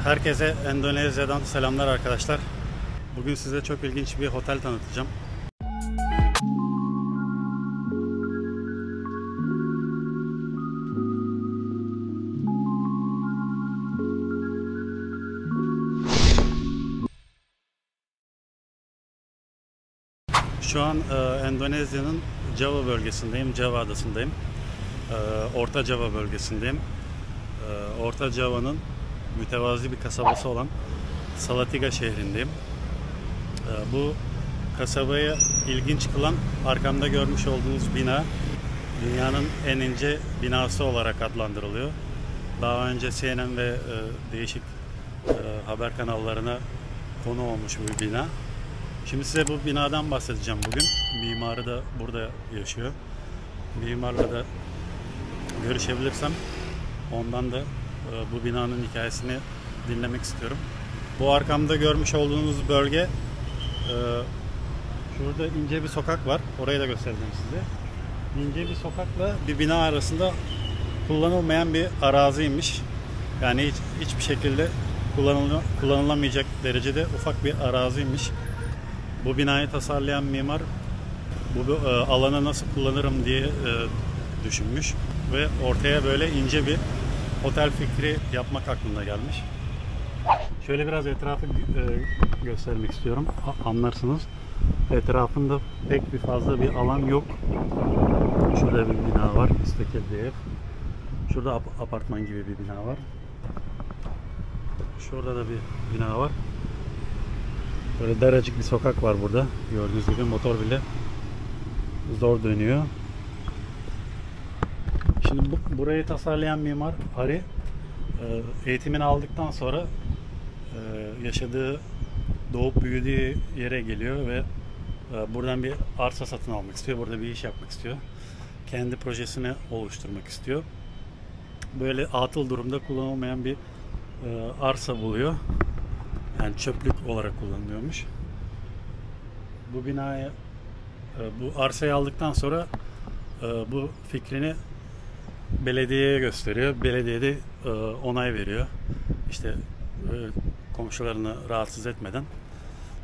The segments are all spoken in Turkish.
Herkese Endonezya'dan selamlar arkadaşlar. Bugün size çok ilginç bir otel tanıtacağım. Şu an Endonezya'nın Java bölgesindeyim, Java adasındayım. Orta Java bölgesindeyim. Orta Java'nın mütevazi bir kasabası olan Salatiga şehrindeyim. Bu kasabayı ilginç kılan arkamda görmüş olduğunuz bina dünyanın en ince binası olarak adlandırılıyor. Daha önce CNN ve değişik haber kanallarına konu olmuş bir bina. Şimdi size bu binadan bahsedeceğim bugün. Mimarı da burada yaşıyor. Mimarla da görüşebilirsem ondan da bu binanın hikayesini dinlemek istiyorum. Bu arkamda görmüş olduğunuz bölge, şurada ince bir sokak var. Orayı da göstereceğim size. İnce bir sokakla bir bina arasında kullanılmayan bir araziymiş. Yani hiçbir şekilde kullanılamayacak derecede ufak bir araziymiş. Bu binayı tasarlayan mimar bu alanı nasıl kullanırım diye düşünmüş ve ortaya böyle ince bir otel fikri yapmak aklına gelmiş. Şöyle biraz etrafı göstermek istiyorum. Anlarsınız. Etrafında pek bir fazla bir alan yok. Şurada bir bina var. Müstakil bir ev. Şurada apartman gibi bir bina var. Şurada da bir bina var. Böyle daracık bir sokak var burada. Gördüğünüz gibi motor bile zor dönüyor. Şimdi burayı tasarlayan mimar Ari eğitimini aldıktan sonra yaşadığı, doğup büyüdüğü yere geliyor ve buradan bir arsa satın almak istiyor. Burada bir iş yapmak istiyor. Kendi projesini oluşturmak istiyor. Böyle atıl durumda kullanılmayan bir arsa buluyor. Yani çöplük olarak kullanılıyormuş. Bu binayı, bu arsayı aldıktan sonra bu fikrini belediyeye gösteriyor. Belediye de onay veriyor. İşte komşularını rahatsız etmeden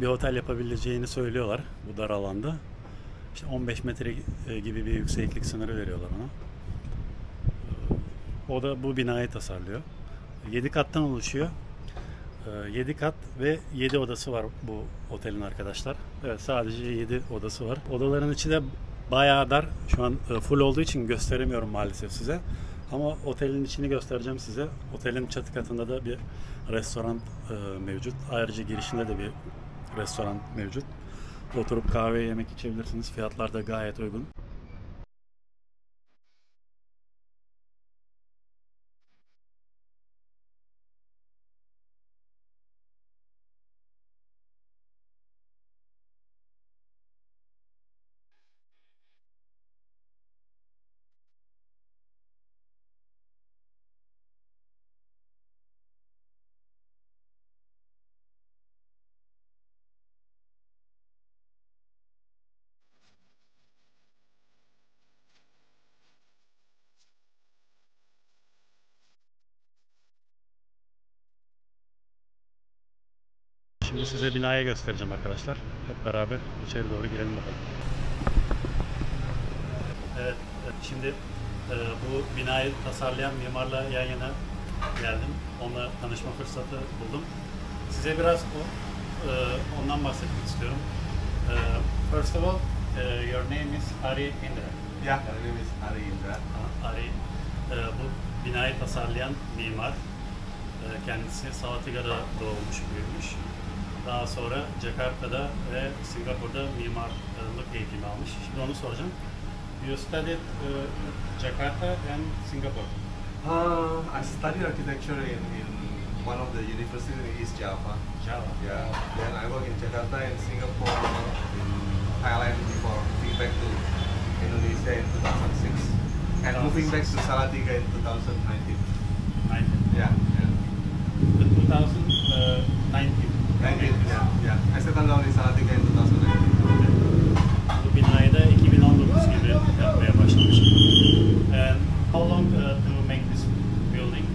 bir otel yapabileceğini söylüyorlar bu dar alanda. İşte 15 metre gibi bir yükseklik sınırı veriyorlar ona. O da bu binayı tasarlıyor. 7 kattan oluşuyor. 7 kat ve 7 odası var bu otelin arkadaşlar. Evet, sadece 7 odası var. Odaların içi de bayağı dar. Şu an full olduğu için gösteremiyorum maalesef size. Ama otelin içini göstereceğim size. Otelin çatı katında da bir restoran mevcut. Ayrıca girişinde de bir restoran mevcut. Oturup kahve yemek içebilirsiniz. Fiyatlar da gayet uygun. Şimdi size binayı göstereceğim arkadaşlar. Hep beraber içeri doğru girelim bakalım. Evet, şimdi bu binayı tasarlayan mimarla yan yana geldim. Onunla tanışma fırsatı buldum. Size biraz ondan bahsetmek istiyorum. First of all, your name is Ari Indra. Yeah, my name is Ari Indra. Ari, bu binayı tasarlayan mimar. Kendisi Salatiga'da doğmuş, büyümüş. Daha sonra Jakarta'da ve Singapur'da mimarlık eğitimi almış. Şimdi onu soracağım. You studied Jakarta and Singapore. I studied architecture in one of the universities in East Java. Java. Yeah. Then I work in Jakarta and Singapore, in Thailand before moving back to Indonesia in 2006 and moving back to Salatiga in 2019. 19. Yeah. Yeah. The 2019. 19. Yeah. I settled down in Salatiga in 2019. Bu binayı da 2019 gibi yapmaya başlamış. And how long to make this building?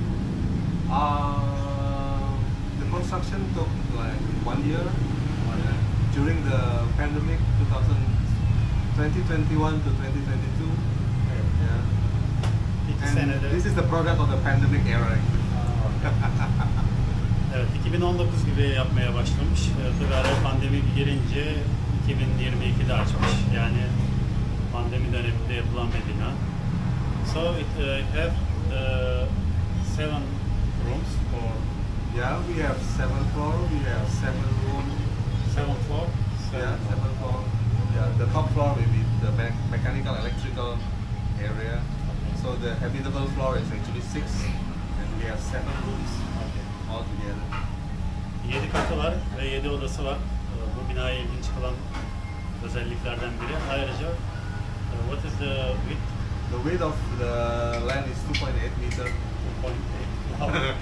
construction took like 1 year. During the pandemic, 2021 to 2022. Yeah. And this is the product of the pandemic era. Evet, 2019 gibi yapmaya başlamış. Tabii araya pandemi girince 2022'de açmış. Yani pandemi döneminde yapılan bir bina. So it have 7 rooms or Yeah, we have 7 floor. We have 7 room. 7 floor. Yeah, 7 floor. Yeah, the top floor will be the mechanical electrical area. So the habitable floor is actually 6, and we have 7 rooms all together. 7 katı var ve 7 odası var. Bu binaya ilginç kılan özelliklerden biri. Ayrıca what is the width? The width of the land is 2.8 meter. 2.8.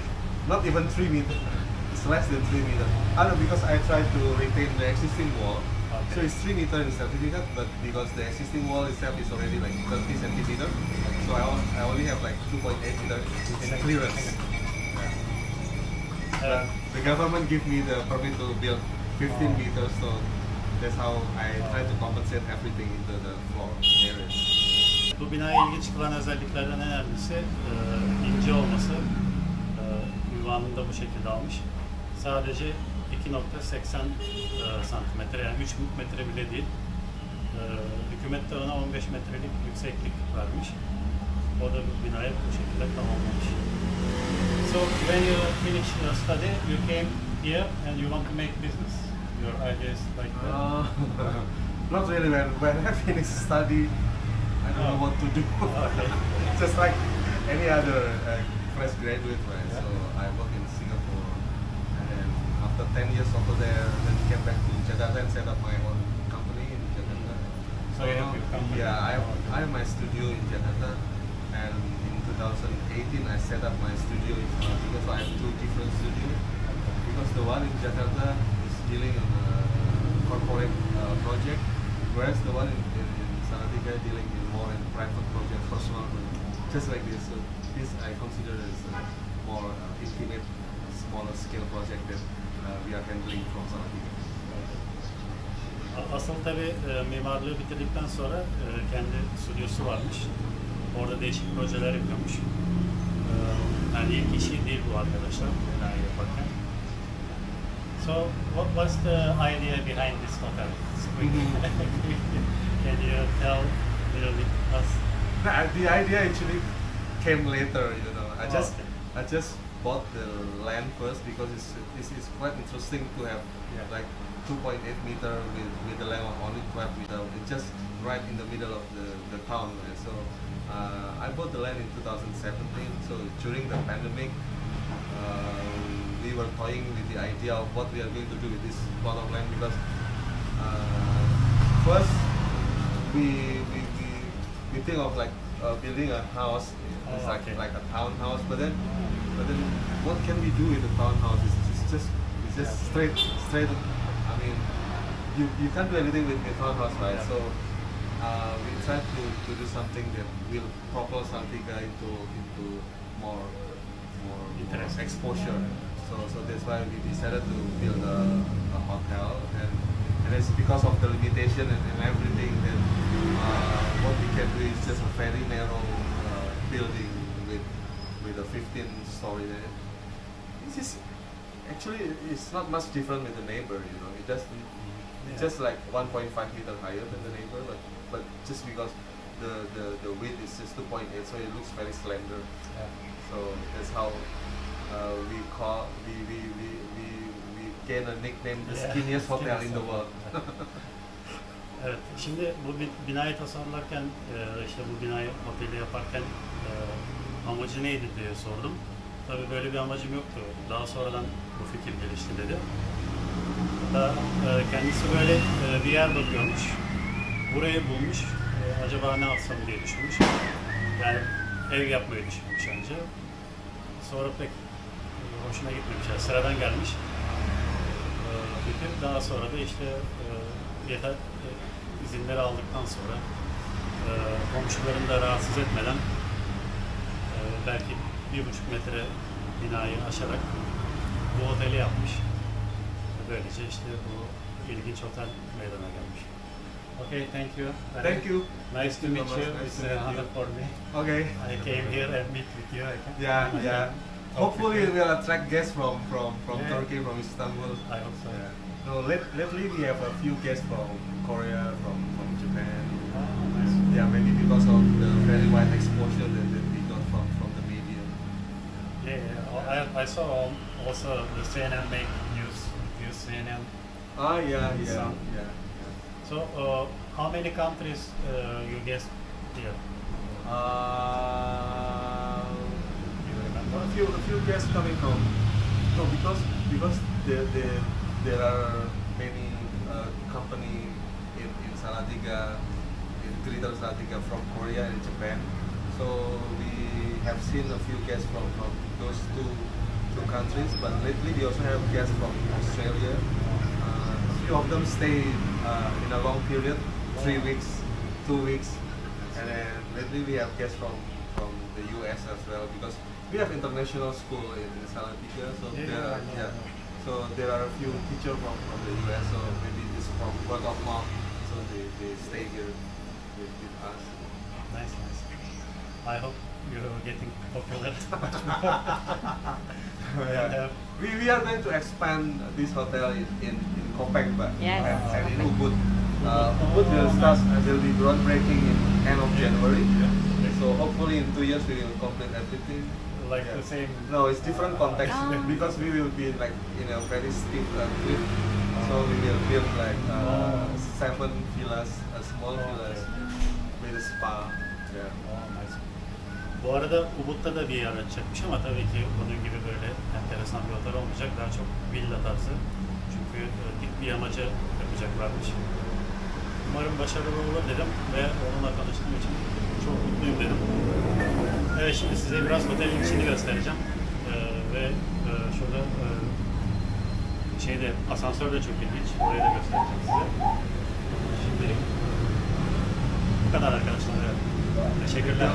Not even 3 meter. It's less than 3 meter. I don't know, because I tried to retain the existing wall. Okay. So it's 3 meter in certificate, but because the existing wall itself is already like 30 centimeter, so I only have like 2.8 meter in clearance. But the government give me the permit to build 15 meters, so that's how I try to compensate everything into the floor area. Bu binayı ilginç kılan özelliklerden en önemlisi ince olması. Ünvanını da bu şekilde almış. Sadece 2.80 santimetre, yani 3 metre bile değil. Hükümet de ona 15 metrelik yükseklik vermiş. O da bu binayı bu şekilde tamamlamış. So when you finish your study, you came here and you want to make business. Your idea is like that? Not really. When I finish study, I don't know what to do. Okay. Just like any other fresh graduate, right? So I work in Singapore, and then after 10 years over there, then came back to Jakarta and set up my own company in Jakarta. So you have your company? Yeah, I have my studio in Jakarta, and in 2018 I set up my studio in Salatiga. So I have 2 different studios, because the one in Jakarta is dealing on a corporate project, whereas the one in Salatiga dealing in more in private project, personal, just like this. So this I consider as a more intimate, smaller scale project that we are handling from Salatiga. Asıl tabii mimarlığı bitirdikten sonra kendi stüdyosu varmış. Orada değişik projeler yapıyormuş. Yani ilk işi değil bu arkadaşlar binayı yaparken. So what was the idea behind this hotel? Can you tell a little bit us? The idea actually came later, you know. I just bought the land first because it's quite interesting to have like 2.8 meter with the land of only 12 meter. It's just right in the middle of the town. Right? So I bought the land in 2017. So during the pandemic, we were toying with the idea of what we are going to do with this plot of land, because first we think of like building a house. It's like a townhouse, but then what can we do with the townhouse? It's just straight. I mean, you can't do anything with the townhouse, right? So we tried to do something that will propel Salatiga into more exposure. So that's why we decided to build a hotel, and it's because of the limitation and everything that what we can do is just a very narrow building with a 15-story there. Actually it's not much different with the neighbor, you know. It's just like 1.5 meter higher than the neighbor, but just because the width is just 2.8, so it looks very slender. Yeah. So that's how we gain a nickname, the skinniest hotel in the world. Evet, şimdi bu binayı tasarlarken, işte bu binayı oteli yaparken amacı neydi diye sordum. Tabii böyle bir amacım yoktu. Daha sonradan bu fikir gelişti dedi. Kendisi böyle bir yer bakıyormuş. Burayı bulmuş. Acaba ne yapsam diye düşünmüş. Yani ev yapmayı düşünmüş önce. Sonra pek hoşuna gitmemiş. Yani sıradan gelmiş. Daha sonra da işte yeter izinleri aldıktan sonra komşularını da rahatsız etmeden belki 1,5 metre binayı aşarak bu oteli yapmış. Böylece işte bu ilginç otel meydana gelmiş. Okay, thank you. Thank you. Nice to meet you. Nice It's to meet an honor you. for me. Okay. I came here and meet with you. Yeah. Hopefully we'll attract guests from Yeah. Turkey, from Istanbul. I hope so. Yeah. No, lately we have a few guests from Korea, from Japan. Oh, nice. Yeah, maybe because of the very wide exposure that we got from the media. Yeah. I saw also the CNN make news. Use CNN. Yeah. Some. So, how many countries you guessed here? You remember? A few guests coming from. No, because there are many company in Salatiga, in Greater Salatiga from Korea and Japan. So we have seen a few guests from those two countries. But lately we also have guests from Australia. A few of them stay in a long period, 3 weeks, 2 weeks, and then lately we have guests from the US as well, because we have international school in Salatiga, so so there are a few teachers from the US, so maybe this from word of mouth, so they stay here with us. Nice. I hope you're getting popular. Yeah. We are going to expand this hotel in Kopeng, but Yes. and in Ubud. Ubud will be groundbreaking in end of January. So hopefully in 2 years we will complete everything. Like the same. No, it's different context because we will be like in a very steep cliff. So we will build like 7 villas, small villas with a spa. Yeah. Oh, nice. Bu arada Ubud'da da bir yer açacakmış ama tabii ki bunun gibi böyle enteresan bir otel olmayacak. Daha çok villa tarzı. Çünkü dik bir yamaca yapacaklarmış. Umarım başarılı olur dedim ve onunla tanıştığım için çok mutluyum dedim. Evet, şimdi size biraz otelin içini göstereceğim. Ve şurada asansör de çok ilginç. Orayı da göstereceğim size. Şimdilik bu kadar arkadaşlar. Evet. Teşekkürler.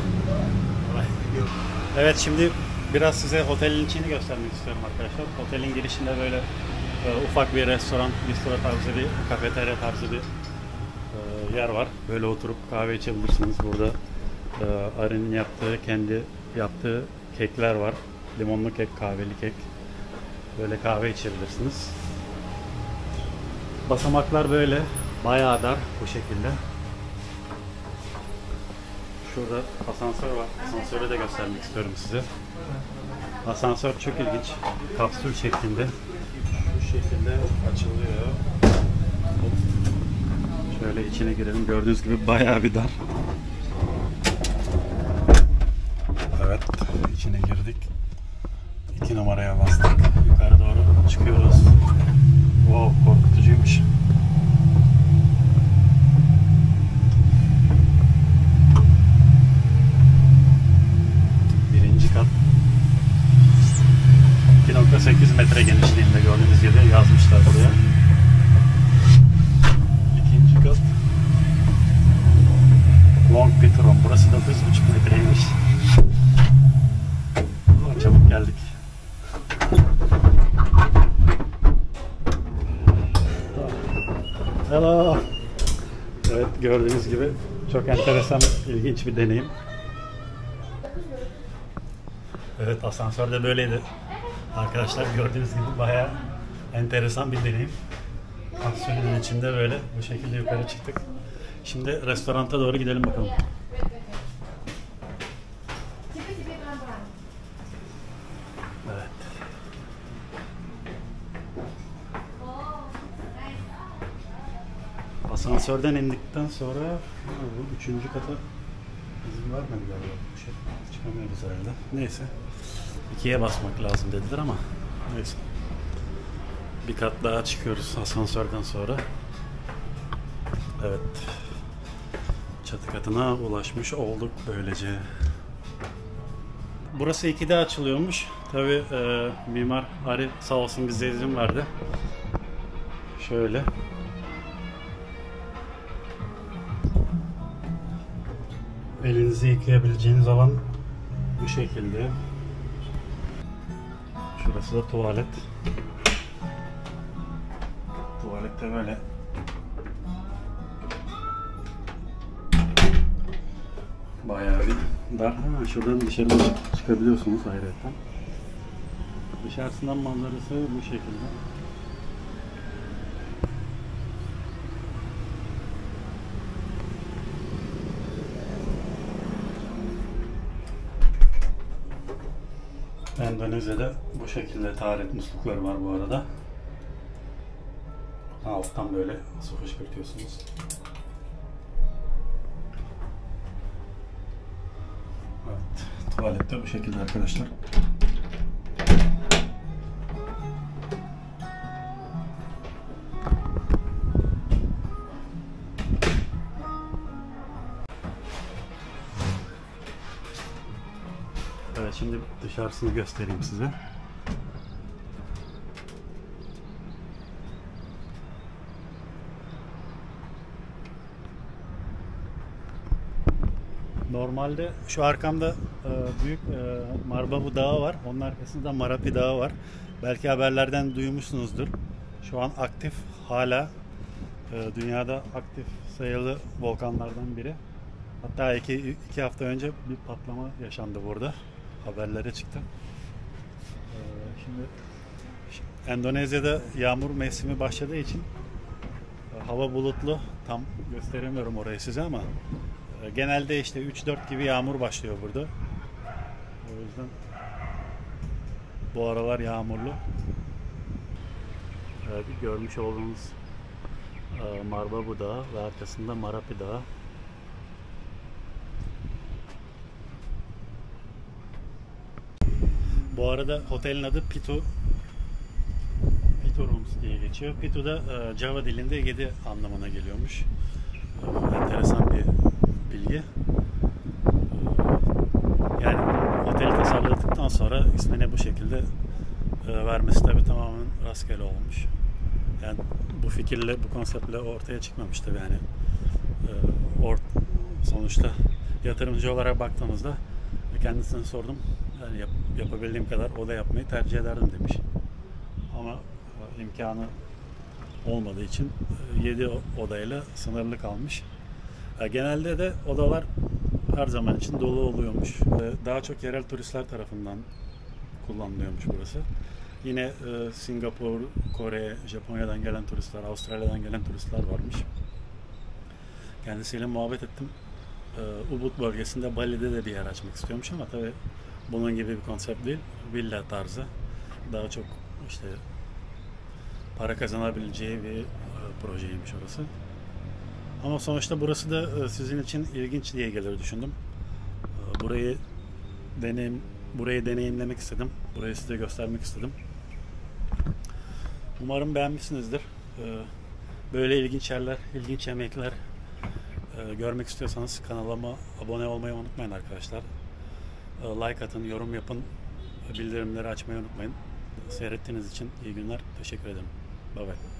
Evet, şimdi biraz size otelin içini göstermek istiyorum arkadaşlar. Otelin girişinde böyle ufak bir restoran, bistro tarzı bir, kafeterya tarzı bir yer var. Böyle oturup kahve içebilirsiniz. Burada Ari'nin kendi yaptığı kekler var. Limonlu kek, kahveli kek. Böyle kahve içebilirsiniz. Basamaklar böyle bayağı dar bu şekilde. Şurada asansör var. Asansörü de göstermek istiyorum size. Asansör çok ilginç. Kapsül şeklinde. Bu şekilde açılıyor. Şöyle içine girelim. Gördüğünüz gibi bayağı bir dar. Evet, içine girdik. 2 numaraya bastık. Yukarı doğru çıkıyoruz. Wow, korkutucuymuş. Birinci kat. 2.8 metre genişliğinde, gördüğünüz gibi yazmışlar buraya. İkinci kat. Long Pitron. Burası 9.5 metreymiş. Çabuk geldik. Hello. Evet, gördüğünüz gibi çok enteresan, ilginç bir deneyim. Evet, asansör de böyleydi. Arkadaşlar gördüğünüz gibi bayağı enteresan bir deneyim. Kapsülün içinde böyle bu şekilde yukarı çıktık. Şimdi restoranta doğru gidelim bakalım. Evet. Asansörden indikten sonra bu 3. kata izin vermedi galiba. Çıkamıyoruz herhalde. Neyse. 2'ye basmak lazım dediler ama neyse. Bir kat daha çıkıyoruz asansörden sonra. Evet. Çatı katına ulaşmış olduk böylece. Burası 2'de açılıyormuş. Tabii Mimar Ari sağ olsun bize izin verdi. Şöyle. Elinizi yıkayabileceğiniz alan bu şekilde. Şurası da tuvalet. Tuvalette böyle. Bayağı bir dar. Hemen şuradan dışarı çıkabiliyorsunuz hayretten. Dışarısından manzarası bu şekilde. Endonezya'da bu şekilde taharet muslukları var bu arada. Alttan böyle su fışkırtıyorsunuz. Evet, tuvalette bu şekilde arkadaşlar. Evet, şimdi dışarısını göstereyim size. Normalde şu arkamda büyük Marbabu Dağı var. Onun arkasında Marapi Dağı var. Belki haberlerden duymuşsunuzdur. Şu an aktif, hala dünyada aktif sayılı volkanlardan biri. Hatta iki hafta önce bir patlama yaşandı burada. Haberlere çıktı. Şimdi Endonezya'da yağmur mevsimi başladığı için hava bulutlu. Tam gösteremiyorum orayı size ama genelde işte 3-4 gibi yağmur başlıyor burada. O yüzden bu aralar yağmurlu. Görmüş olduğunuz Marbabu Dağı ve arkasında Marapi Dağı. Bu arada otelin adı Pitu Rooms diye geçiyor. Pitu da Java dilinde 7 anlamına geliyormuş. Enteresan bir bilgi. Yani oteli tasarladıktan sonra ismini bu şekilde vermesi tabi tamamen rastgele olmuş. Yani bu fikirle, bu konseptle ortaya çıkmamış tabi yani. Sonuçta yatırımcı olarak baktığımızda kendisine sordum. Yani yapabildiğim kadar oda yapmayı tercih ederdim demiş. Ama imkanı olmadığı için 7 odayla sınırlı kalmış. Genelde de odalar her zaman için dolu oluyormuş. Daha çok yerel turistler tarafından kullanılıyormuş burası. Yine Singapur, Kore, Japonya'dan gelen turistler, Avustralya'dan gelen turistler varmış. Kendisiyle muhabbet ettim. Ubud bölgesinde, Bali'de de bir yer açmak istiyormuş ama tabii bunun gibi bir konsept değil. Villa tarzı. Daha çok işte para kazanabileceği bir projeymiş orası. Ama sonuçta burası da sizin için ilginç diye gelir düşündüm. Burayı deneyimlemek istedim. Burayı size göstermek istedim. Umarım beğenmişsinizdir. Böyle ilginç yerler, ilginç yemekler görmek istiyorsanız kanalıma abone olmayı unutmayın arkadaşlar. Like atın, yorum yapın, bildirimleri açmayı unutmayın. Seyrettiğiniz için iyi günler. Teşekkür ederim. Bye bye.